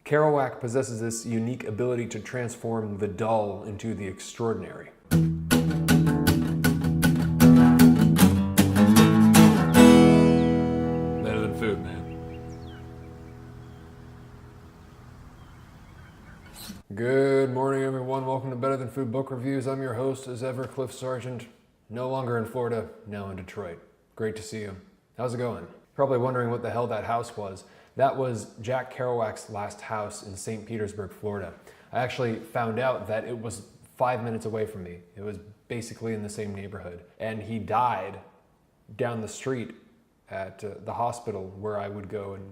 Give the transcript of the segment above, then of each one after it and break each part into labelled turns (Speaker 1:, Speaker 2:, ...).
Speaker 1: Kerouac possesses this unique ability to transform the dull into the extraordinary.
Speaker 2: Better than food, man.
Speaker 1: Good morning, everyone. Welcome to Better Than Food Book Reviews. I'm your host, as ever, Cliff Sargent. No longer in Florida, now in Detroit. Great to see you. How's it going? Probably wondering what the hell that house was. That was Jack Kerouac's last house in St. Petersburg, Florida. I actually found out that it was 5 minutes away from me. It was basically in the same neighborhood. And he died down the street at the hospital where I would go and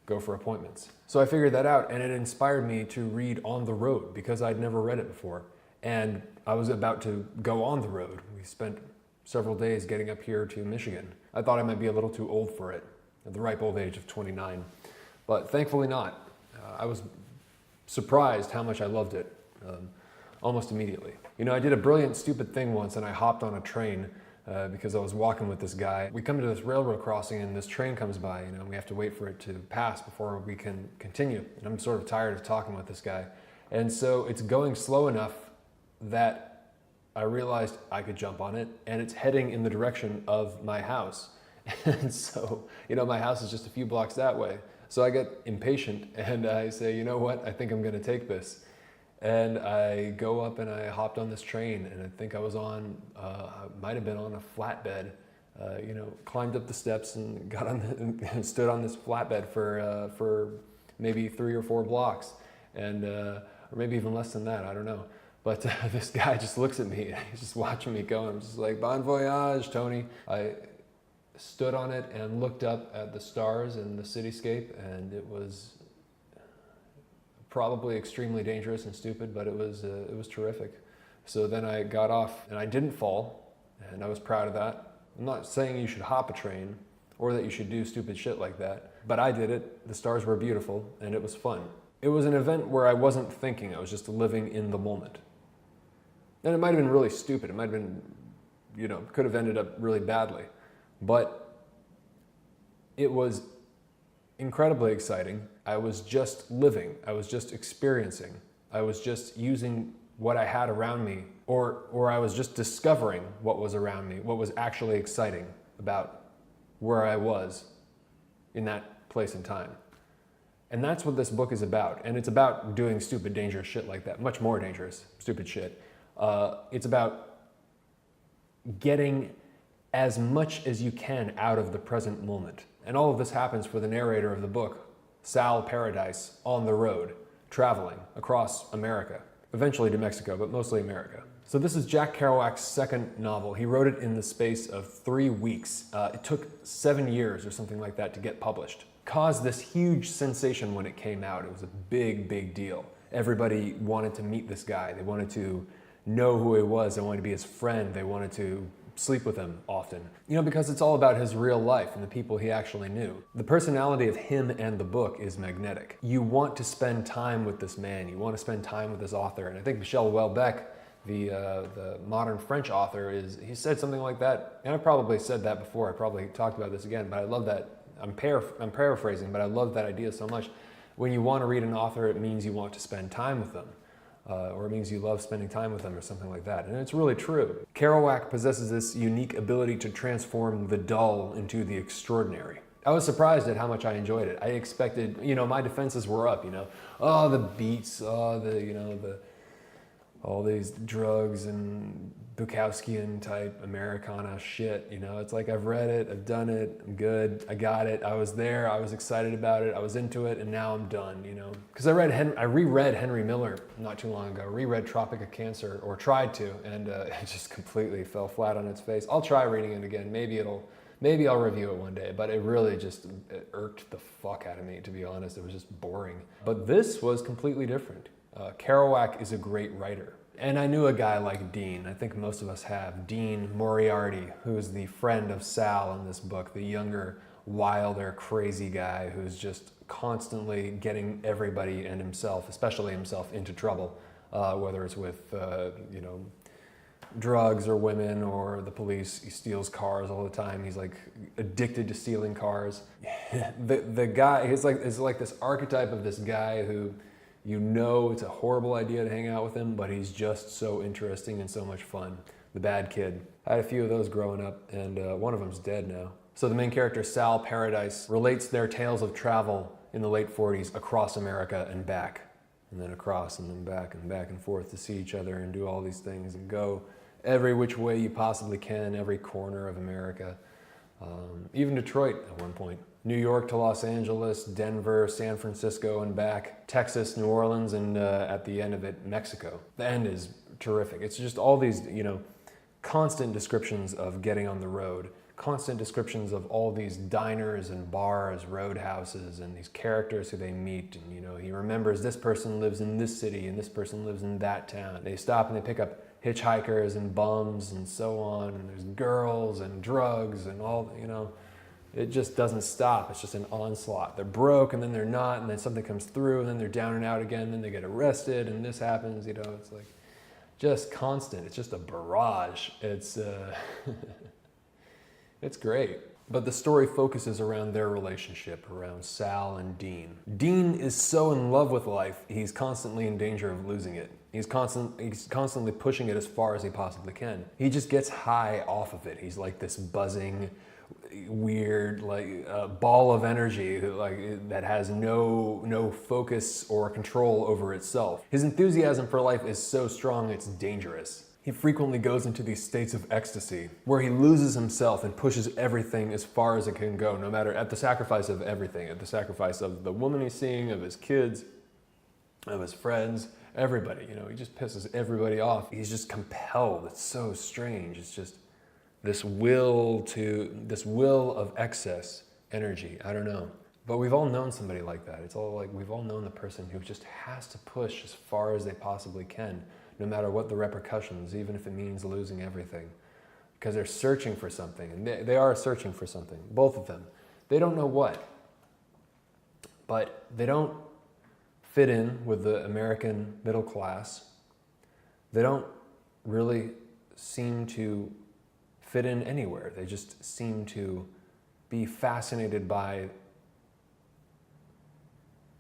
Speaker 1: go for appointments. So I figured that out, and it inspired me to read On the Road because I'd never read it before. And I was about to go on the road. We spent several days getting up here to Michigan. I thought I might be a little too old for it at the ripe old age of 29, but thankfully not. I was surprised how much I loved it almost immediately. You know, I did a brilliant, stupid thing once, and I hopped on a train because I was walking with this guy. We come to this railroad crossing, and this train comes by, and we have to wait for it to pass before we can continue. And I'm sort of tired of talking with this guy. And so it's going slow enough that I realized I could jump on it, and it's heading in the direction of my house. And so, my house is just a few blocks that way. So I get impatient and I say, you know what, I think I'm gonna take this. And I go up and I hopped on this train, and I think I was on, might have been on a flatbed, climbed up the steps and got on and stood on this flatbed for maybe 3 or 4 blocks. And, or maybe even less than that, I don't know. But this guy just looks at me, he's just watching me go. I'm just like, bon voyage, Tony. I stood on it and looked up at the stars and the cityscape, and it was probably extremely dangerous and stupid, but it was terrific. So then I got off, and I didn't fall, and I was proud of that. I'm not saying you should hop a train or that you should do stupid shit like that, but I did it. The stars were beautiful, and it was fun. It was an event where I wasn't thinking, I was just living in the moment. And it might have been really stupid. It might have been, could have ended up really badly. But it was incredibly exciting. I was just living. I was just experiencing. I was just using what I had around me, or I was just discovering what was around me, what was actually exciting about where I was in that place and time. And that's what this book is about. And it's about doing stupid, dangerous shit like that. Much more dangerous, stupid shit. It's about getting as much as you can out of the present moment. And all of this happens for the narrator of the book, Sal Paradise, on the road, traveling across America, eventually to Mexico, but mostly America. So this is Jack Kerouac's second novel. He wrote it in the space of 3 weeks. It took 7 years or something like that to get published. Caused this huge sensation when it came out. It was a big, big deal. Everybody wanted to meet this guy. They wanted to know who he was. They wanted to be his friend. They wanted to sleep with him often. Because it's all about his real life and the people he actually knew. The personality of him and the book is magnetic. You want to spend time with this man. You want to spend time with this author. And I think Michel Houellebecq, the modern French author, he said something like that. And I probably said that before. I probably talked about this again, but I love that. I'm paraphrasing, but I love that idea so much. When you want to read an author, it means you want to spend time with them. Or it means you love spending time with them or something like that. And it's really true. Kerouac possesses this unique ability to transform the dull into the extraordinary. I was surprised at how much I enjoyed it. I expected, my defenses were up, oh, the beats, all these drugs and Bukowskian type Americana shit, it's like I've read it, I've done it, I'm good, I got it, I was there, I was excited about it, I was into it, and now I'm done, Because I reread Henry Miller not too long ago, reread Tropic of Cancer, or tried to, and it just completely fell flat on its face. I'll try reading it again, maybe I'll review it one day, but it really it irked the fuck out of me, to be honest. It was just boring. But this was completely different. Kerouac is a great writer. And I knew a guy like Dean. I think most of us have. Dean Moriarty, who is the friend of Sal in this book, the younger, wilder, crazy guy who's just constantly getting everybody and himself, especially himself, into trouble, whether it's with, drugs or women or the police. He steals cars all the time. He's like addicted to stealing cars. the guy is like this archetype of this guy who, you know, it's a horrible idea to hang out with him, but he's just so interesting and so much fun. The bad kid. I had a few of those growing up, and one of them's dead now. So the main character, Sal Paradise, relates their tales of travel in the late 40s across America and back, and then across and then back and forth to see each other and do all these things and go every which way you possibly can, every corner of America. Even Detroit at one point. New York to Los Angeles, Denver, San Francisco and back, Texas, New Orleans, and at the end of it, Mexico. The end is terrific. It's just all these, you know, constant descriptions of getting on the road, constant descriptions of all these diners and bars, roadhouses, and these characters who they meet. And, you know, he remembers this person lives in this city and this person lives in that town. They stop and they pick up hitchhikers and bums and so on. And there's girls and drugs and all, you know, it just doesn't stop. It's just an onslaught. They're broke and then they're not, and then something comes through and then they're down and out again, and then they get arrested and this happens, you know, it's like just constant. It's just a barrage. It's, it's great. But the story focuses around their relationship, around Sal and Dean. Dean is so in love with life, he's constantly in danger of losing it. He's constantly pushing it as far as he possibly can. He just gets high off of it. He's like this buzzing, weird, like ball of energy, like that has no focus or control over itself. His enthusiasm for life is so strong, it's dangerous. He frequently goes into these states of ecstasy where he loses himself and pushes everything as far as it can go, no matter, at the sacrifice of everything, at the sacrifice of the woman he's seeing, of his kids, of his friends, everybody. You know, he just pisses everybody off. He's just compelled. It's so strange. It's just this will of excess energy. I don't know. But we've all known somebody like that. It's all like, we've all known the person who just has to push as far as they possibly can, no matter what the repercussions, even if it means losing everything. Because they're searching for something, and they are searching for something, both of them. They don't know what, but they don't fit in with the American middle class. They don't really seem to fit in anywhere. They just seem to be fascinated by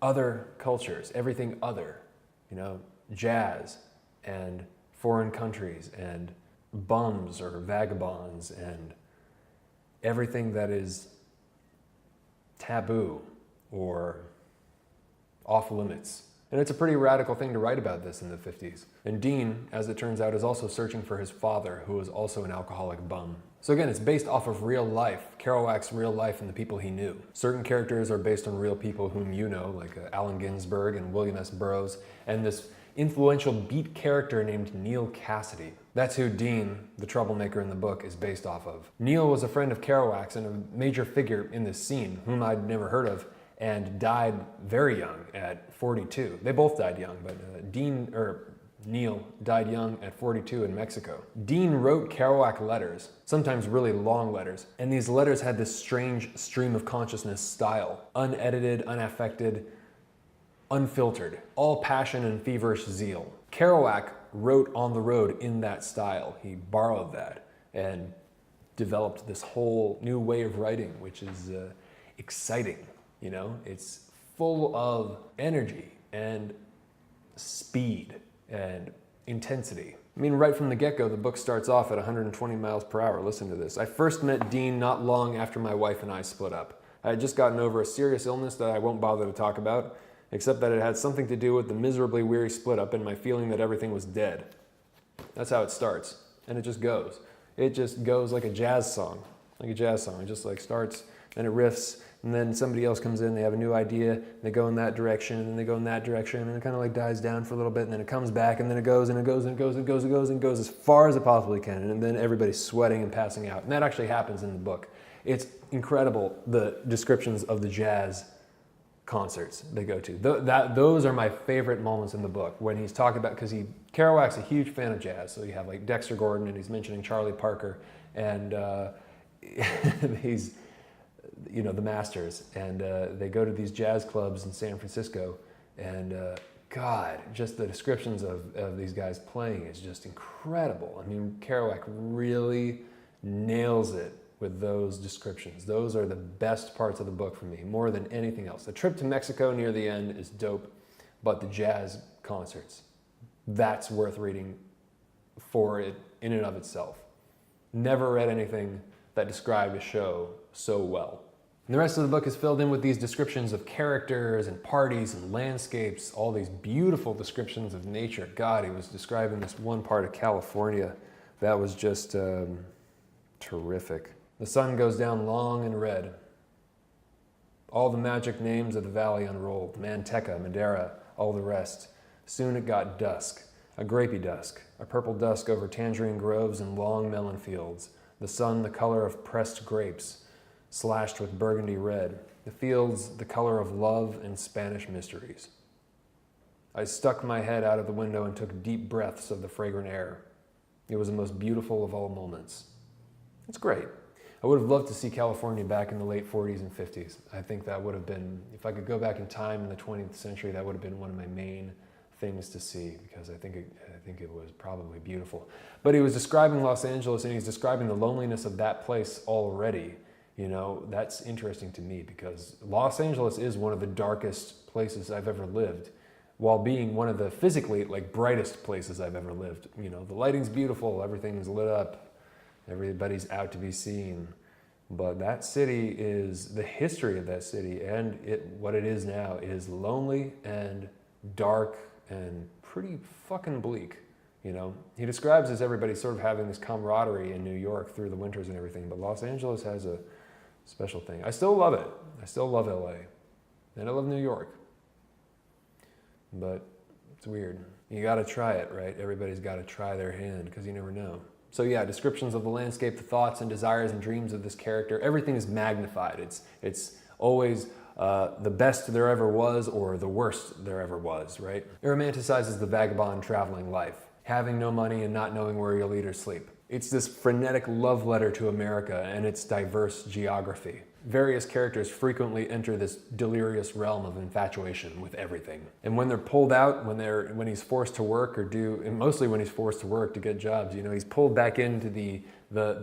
Speaker 1: other cultures, everything other, you know, jazz and foreign countries and bums or vagabonds and everything that is taboo or off limits. And it's a pretty radical thing to write about this in the 50s. And Dean, as it turns out, is also searching for his father, who was also an alcoholic bum. So again, it's based off of real life, Kerouac's real life and the people he knew. Certain characters are based on real people whom you know, like Allen Ginsberg and William S. Burroughs, and this influential beat character named Neal Cassady. That's who Dean, the troublemaker in the book, is based off of. Neal was a friend of Kerouac's and a major figure in this scene, whom I'd never heard of, and died very young at 42. They both died young, but Neal died young at 42 in Mexico. Dean wrote Kerouac letters, sometimes really long letters, and these letters had this strange stream of consciousness style, unedited, unaffected, unfiltered, all passion and feverish zeal. Kerouac wrote on the road in that style. He borrowed that and developed this whole new way of writing, which is exciting. You know, it's full of energy and speed and intensity. I mean, right from the get-go, the book starts off at 120 miles per hour. Listen to this. I first met Dean not long after my wife and I split up. I had just gotten over a serious illness that I won't bother to talk about, except that it had something to do with the miserably weary split up and my feeling that everything was dead. That's how it starts. And it just goes. It just goes like a jazz song. Like a jazz song. It just like starts and it riffs, and then somebody else comes in, they have a new idea, they go in that direction, and then they go in that direction, and it kind of like dies down for a little bit, and then it comes back, and then it goes, and it goes, and it goes, and it goes, and it goes, and it goes as far as it possibly can, and then everybody's sweating and passing out. And that actually happens in the book. It's incredible, the descriptions of the jazz concerts they go to. Those are my favorite moments in the book, when he's talking about, because Kerouac's a huge fan of jazz, so you have like Dexter Gordon, and he's mentioning Charlie Parker, and he's, you know, the masters, and they go to these jazz clubs in San Francisco, and God, just the descriptions of these guys playing is just incredible. I mean, Kerouac really nails it with those descriptions. Those are the best parts of the book for me, more than anything else. The trip to Mexico near the end is dope, but the jazz concerts, that's worth reading for it in and of itself. Never read anything that described a show so well. And the rest of the book is filled in with these descriptions of characters and parties and landscapes, all these beautiful descriptions of nature. God, he was describing this one part of California that was just terrific. The sun goes down long and red. All the magic names of the valley unrolled, Manteca, Madera, all the rest. Soon it got dusk, a grapey dusk, a purple dusk over tangerine groves and long melon fields. The sun the color of pressed grapes, slashed with burgundy red. The fields the color of love and Spanish mysteries. I stuck my head out of the window and took deep breaths of the fragrant air. It was the most beautiful of all moments. It's great. I would have loved to see California back in the late 40s and 50s. I think that would have been, if I could go back in time in the 20th century, that would have been one of my main things to see, because I think it was probably beautiful. But he was describing Los Angeles, and he's describing the loneliness of that place already. You know, that's interesting to me, because Los Angeles is one of the darkest places I've ever lived, while being one of the physically brightest places I've ever lived. You know, the lighting's beautiful, everything's lit up, everybody's out to be seen. But that city is, the history of that city and what it is now is lonely and dark and pretty fucking bleak. You know, he describes as everybody sort of having this camaraderie in New York through the winters and everything, but Los Angeles has a special thing. I still love it. I still love LA. And I love New York. But it's weird. You gotta try it, right? Everybody's gotta try their hand, because you never know. So yeah, descriptions of the landscape, the thoughts and desires and dreams of this character, everything is magnified. It's always the best there ever was or the worst there ever was, right? It romanticizes the vagabond traveling life, having no money and not knowing where you'll eat or sleep. It's this frenetic love letter to America and its diverse geography. Various characters frequently enter this delirious realm of infatuation with everything. And when they're pulled out, when he's forced to work and mostly when he's forced to work to get jobs, you know, he's pulled back into the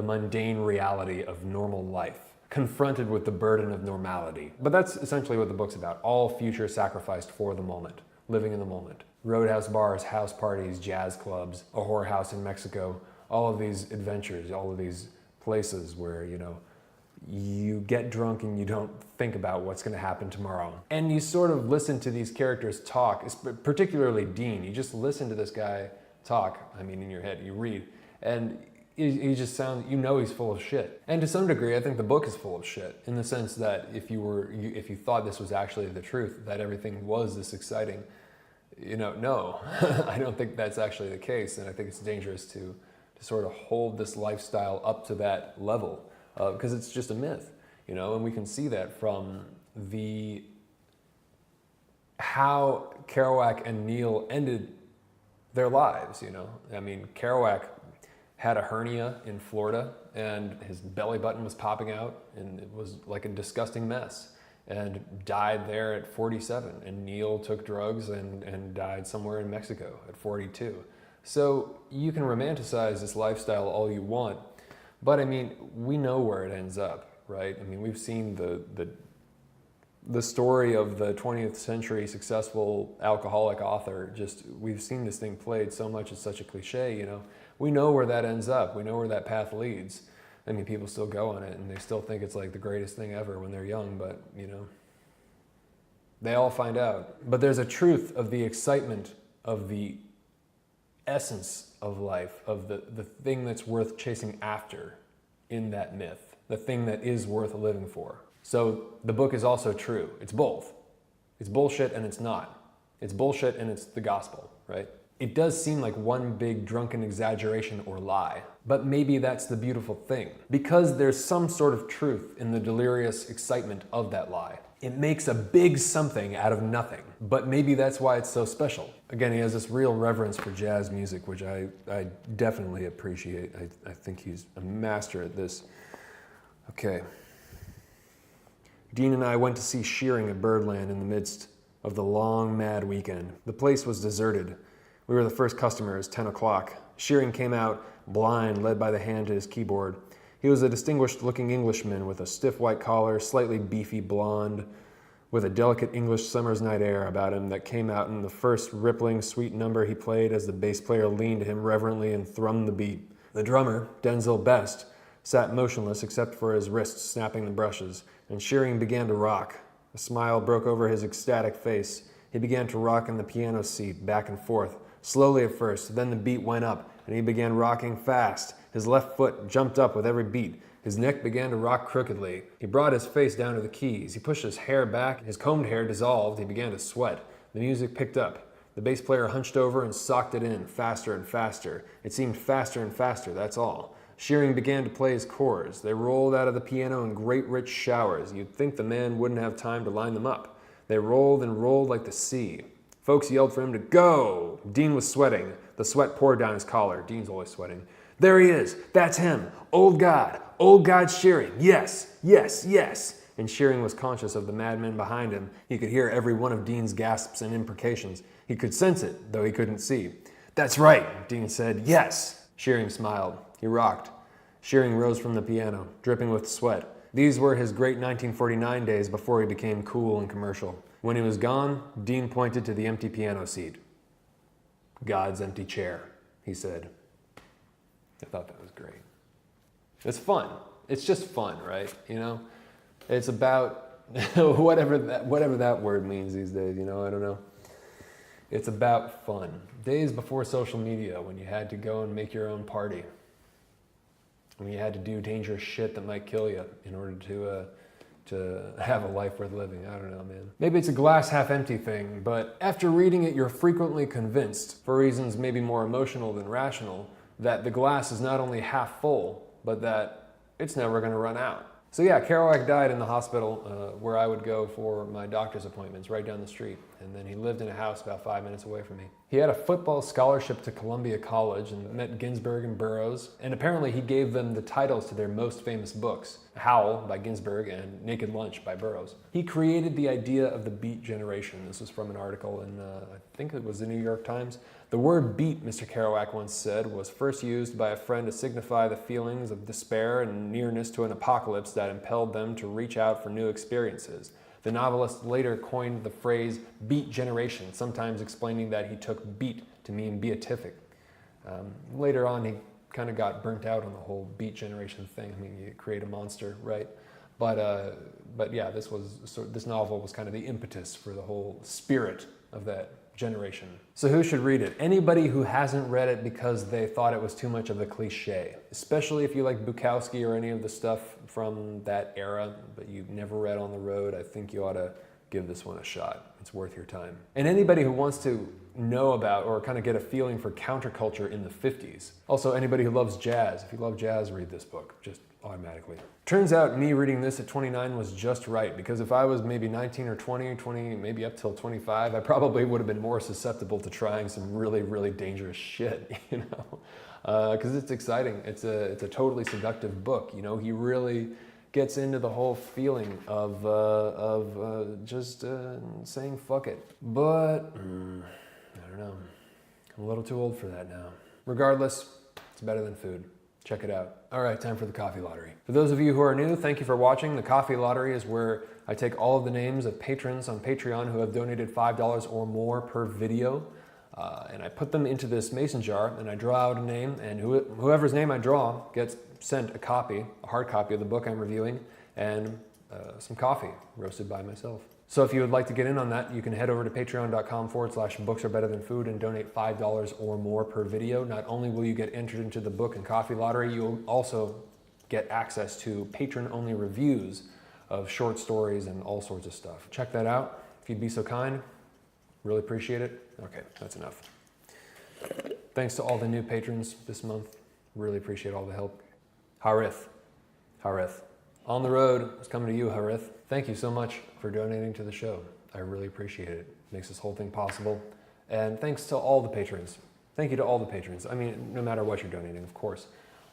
Speaker 1: mundane reality of normal life, confronted with the burden of normality. But that's essentially what the book's about. All future sacrificed for the moment, living in the moment. Roadhouse bars, house parties, jazz clubs, a whorehouse in Mexico, all of these adventures, all of these places where, you know, you get drunk and you don't think about what's going to happen tomorrow. And you sort of listen to these characters talk, particularly Dean. You just listen to this guy talk, I mean, in your head, you read, and he just sounds, you know, he's full of shit. And to some degree, I think the book is full of shit, in the sense that if you thought this was actually the truth, that everything was this exciting, you know, no, I don't think that's actually the case. And I think it's dangerous to sort of hold this lifestyle up to that level, because it's just a myth, you know, and we can see that from how Kerouac and Neil ended their lives, you know. I mean, Kerouac had a hernia in Florida and his belly button was popping out and it was like a disgusting mess, and died there at 47. And Neil took drugs and died somewhere in Mexico at 42. So you can romanticize this lifestyle all you want, but I mean, we know where it ends up, right? I mean, we've seen the story of the 20th century successful alcoholic author. We've seen this thing played so much, it's such a cliche, you know. We know where that ends up. We know where that path leads. I mean, people still go on it and they still think it's like the greatest thing ever when they're young, but you know, they all find out. But there's a truth of the excitement, of the essence of life, of the thing that's worth chasing after in that myth, the thing that is worth living for. So the book is also true. It's both. It's bullshit and it's not. It's bullshit and it's the gospel, right? It does seem like one big drunken exaggeration or lie, but maybe that's the beautiful thing, because there's some sort of truth in the delirious excitement of that lie. It makes a big something out of nothing, but maybe that's why it's so special. Again, he has this real reverence for jazz music, which I definitely appreciate. I think he's a master at this. Okay. Dean and I went to see shearing at Birdland in the midst of the long, mad weekend. The place was deserted. We were the first customers, 10 o'clock. Shearing came out, blind, led by the hand to his keyboard. He was a distinguished-looking Englishman with a stiff white collar, slightly beefy blonde, with a delicate English summer's night air about him that came out in the first rippling, sweet number he played as the bass player leaned to him reverently and thrummed the beat. The drummer, Denzel Best, sat motionless except for his wrists snapping the brushes, and Shearing began to rock. A smile broke over his ecstatic face. He began to rock in the piano seat, back and forth, slowly at first, then the beat went up, and he began rocking fast. His left foot jumped up with every beat. His neck began to rock crookedly. He brought his face down to the keys. He pushed his hair back. His combed hair dissolved. He began to sweat. The music picked up. The bass player hunched over and socked it in, faster and faster. It seemed faster and faster, that's all. Shearing began to play his chords. They rolled out of the piano in great rich showers. You'd think the man wouldn't have time to line them up. They rolled and rolled like the sea. Folks yelled for him to go. Dean was sweating. The sweat poured down his collar. Dean's always sweating. There he is. That's him. Old God. Old God Shearing. Yes, yes, yes. And Shearing was conscious of the madmen behind him. He could hear every one of Dean's gasps and imprecations. He could sense it, though he couldn't see. That's right, Dean said. Yes. Shearing smiled. He rocked. Shearing rose from the piano, dripping with sweat. These were his great 1949 days before he became cool and commercial. When he was gone, Dean pointed to the empty piano seat. God's empty chair, he said. I thought that was great. It's fun. It's just fun, right? You know? It's about whatever that word means these days, you know? I don't know. It's about fun. Days before social media, when you had to go and make your own party. When you had to do dangerous shit that might kill you in order to have a life worth living. I don't know, man. Maybe it's a glass half empty thing, but after reading it, you're frequently convinced, for reasons maybe more emotional than rational, that the glass is not only half full, but that it's never going to run out. So yeah, Kerouac died in the hospital where I would go for my doctor's appointments, right down the street. And then he lived in a house about 5 minutes away from me. He had a football scholarship to Columbia College and met Ginsberg and Burroughs. And apparently he gave them the titles to their most famous books, Howl by Ginsberg and Naked Lunch by Burroughs. He created the idea of the Beat Generation. This was from an article in, I think it was the New York Times. The word beat, Mr. Kerouac once said, was first used by a friend to signify the feelings of despair and nearness to an apocalypse that impelled them to reach out for new experiences. The novelist later coined the phrase beat generation, sometimes explaining that he took beat to mean beatific. Later on, he kind of got burnt out on the whole beat generation thing. I mean, you create a monster, right? But yeah, this novel was kind of the impetus for the whole spirit of that generation. So who should read it? Anybody who hasn't read it because they thought it was too much of a cliche, especially if you like Bukowski or any of the stuff from that era, but you've never read On the Road. I think you ought to give this one a shot. It's worth your time. And anybody who wants to know about or kind of get a feeling for counterculture in the 50s. Also, anybody who loves jazz. If you love jazz, read this book, just automatically. Turns out me reading this at 29 was just right, because if I was maybe 19 or 20, maybe up till 25, I probably would have been more susceptible to trying some really, really dangerous shit, you know? Because it's exciting. It's a totally seductive book, you know? He really gets into the whole feeling of just saying fuck it. But, I don't know. I'm a little too old for that now. Regardless, it's better than food. Check it out. All right, time for the coffee lottery. For those of you who are new, thank you for watching. The coffee lottery is where I take all of the names of patrons on Patreon who have donated $5 or more per video, and I put them into this mason jar, and I draw out a name, and whoever's name I draw gets sent a copy, a hard copy of the book I'm reviewing, and some coffee roasted by myself. So if you would like to get in on that, you can head over to patreon.com/books-are-better-than-food and donate $5 or more per video. Not only will you get entered into the book and coffee lottery, you'll also get access to patron-only reviews of short stories and all sorts of stuff. Check that out if you'd be so kind. Really appreciate it. Okay, that's enough. Thanks to all the new patrons this month. Really appreciate all the help. Harith. On the Road is coming to you, Harith. Thank you so much for donating to the show. I really appreciate it. It makes this whole thing possible. And thanks to all the patrons. Thank you to all the patrons. I mean, no matter what you're donating, of course.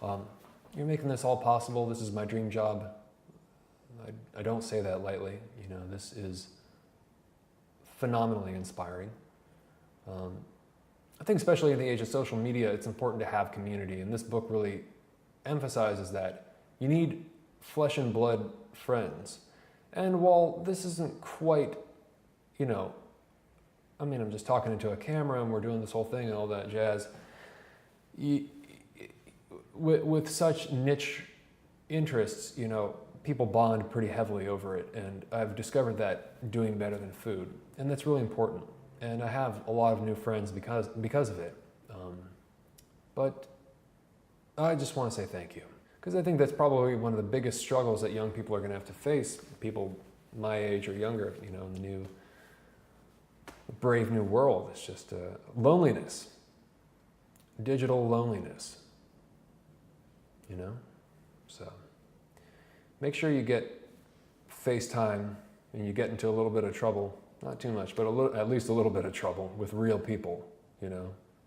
Speaker 1: You're making this all possible. This is my dream job. I don't say that lightly. You know, this is phenomenally inspiring. I think especially in the age of social media, it's important to have community, and this book really emphasizes that you need flesh and blood friends. And while this isn't quite, I'm just talking into a camera and we're doing this whole thing and all that jazz, with such niche interests, people bond pretty heavily over it, and I've discovered that doing better than food, and that's really important. And I have a lot of new friends because of it. But I just want to say thank you, because I think that's probably one of the biggest struggles that young people are going to have to face, people my age or younger, in the new, brave new world. It's just loneliness, digital loneliness, So make sure you get FaceTime and you get into a little bit of trouble, not too much, but at least a little bit of trouble with real people,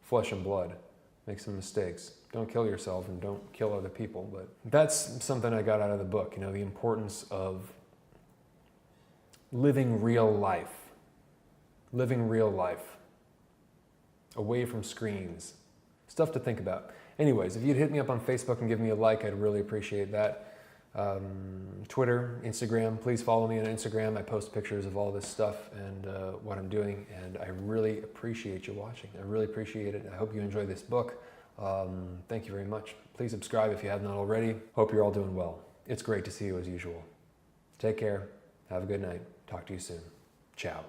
Speaker 1: flesh and blood. Make some mistakes. Don't kill yourself and don't kill other people. But that's something I got out of the book, the importance of living real life away from screens. Stuff to think about. Anyways, if you'd hit me up on Facebook and give me a like, I'd really appreciate that. Twitter, Instagram, please follow me on Instagram. I post pictures of all this stuff and what I'm doing, and I really appreciate you watching. I really appreciate it. I hope you enjoy this book. Thank you very much. Please subscribe if you have not already. Hope you're all doing well. It's great to see you as usual. Take care. Have a good night. Talk to you soon. Ciao.